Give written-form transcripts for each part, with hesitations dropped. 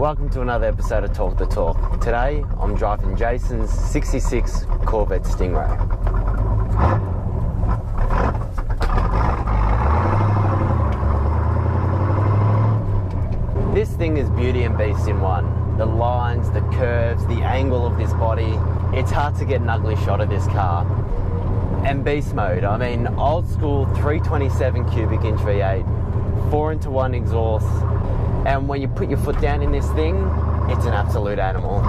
Welcome to another episode of Talk the Talk. Today I'm driving Jason's 66 Corvette Stingray. This thing is beauty and beast in one. The lines, the curves, the angle of this body. It's hard to get an ugly shot of this car. And beast mode, I mean old school 327 cubic inch V8, 4-into-1 exhaust, and when you put your foot down in this thing, it's an absolute animal.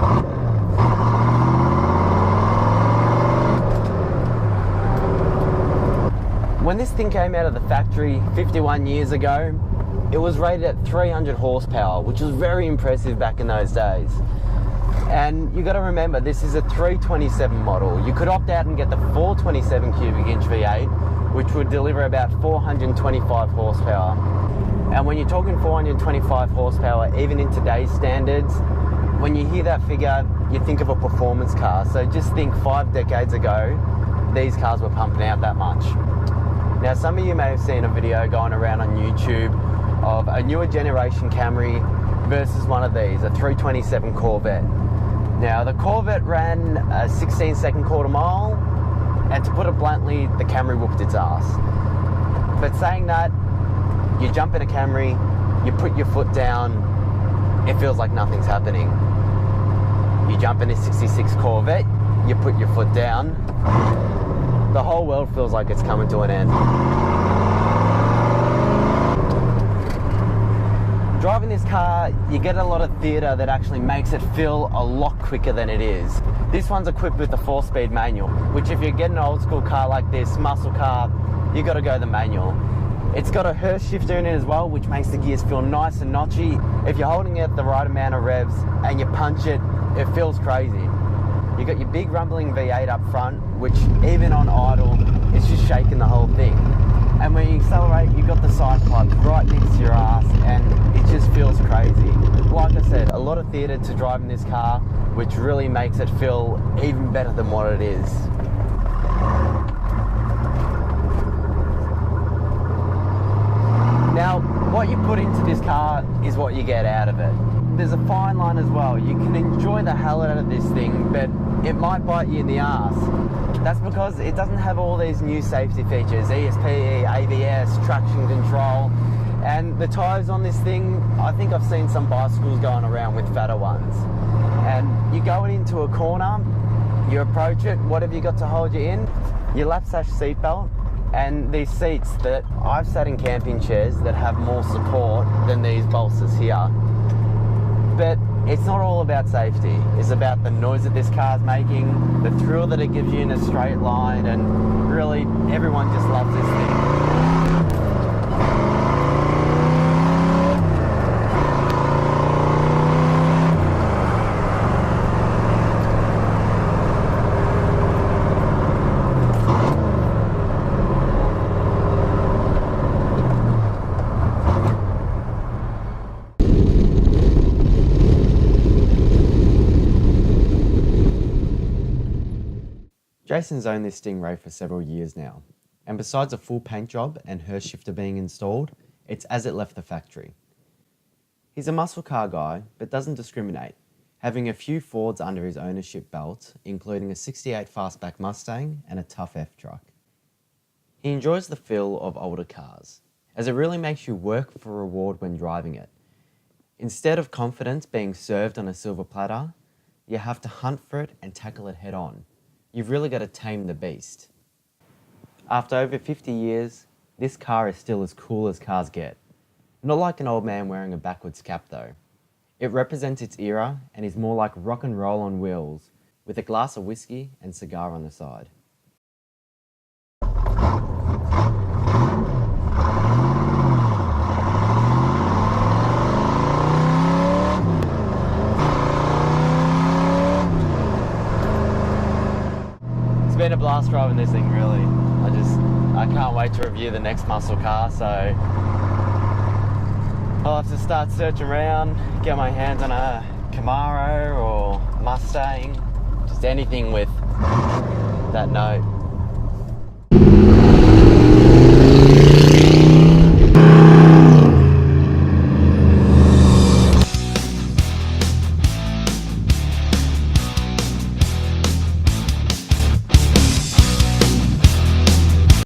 When this thing came out of the factory 51 years ago, it was rated at 300 horsepower, which was very impressive back in those days. And you got to remember, this is a 327 model. You could opt out and get the 427 cubic inch V8, which would deliver about 425 horsepower. And when you're talking 425 horsepower, even in today's standards, when you hear that figure, you think of a performance car. So just think 5 decades ago, these cars were pumping out that much. Now, some of you may have seen a video going around on YouTube of a newer generation Camry versus one of these, a 327 Corvette. Now, the Corvette ran a 16-second quarter mile, and to put it bluntly, the Camry whooped its ass. But saying that, you jump in a Camry, you put your foot down, it feels like nothing's happening. You jump in a 66 Corvette, you put your foot down, the whole world feels like it's coming to an end. Driving this car, you get a lot of theatre that actually makes it feel a lot quicker than it is. This one's equipped with the 4-speed manual, which if you're getting an old school car like this, muscle car, you got to go the manual. It's got a Hurst shifter in it as well, which makes the gears feel nice and notchy. If you're holding it at the right amount of revs and you punch it, it feels crazy. You got your big rumbling V8 up front, which even on idle, it's just shaking the whole thing. And when you accelerate, you've got the side pipes right next to your ass, and it just feels crazy. Like I said, a lot of theatre to driving this car, which really makes it feel even better than what it is. Now, what you put into this car is what you get out of it. There's a fine line as well. You can enjoy the hell out of this thing, but it might bite you in the ass. That's because it doesn't have all these new safety features, ESP, ABS, traction control, and the tyres on this thing, I think I've seen some bicycles going around with fatter ones. And you're going into a corner, you approach it, what have you got to hold you in? Your lap sash seatbelt. And these seats that I've sat in camping chairs that have more support than these bolsters here. But it's not all about safety. It's about the noise that this car's making, the thrill that it gives you in a straight line, and really everyone just loves this thing. Jason's owned this Stingray for several years now, and besides a full paint job and Hurst shifter being installed, it's as it left the factory. He's a muscle car guy, but doesn't discriminate, having a few Fords under his ownership belt, including a 68 Fastback Mustang and a Tough F truck. He enjoys the feel of older cars, as it really makes you work for reward when driving it. Instead of confidence being served on a silver platter, you have to hunt for it and tackle it head on. You've really got to tame the beast. After over 50 years, this car is still as cool as cars get. Not like an old man wearing a backwards cap though. It represents its era and is more like rock and roll on wheels, with a glass of whiskey and cigar on the side. It's been a blast driving this thing, really. I can't wait to review the next muscle car, so I'll have to start searching around, get my hands on a Camaro or Mustang, just anything with that note.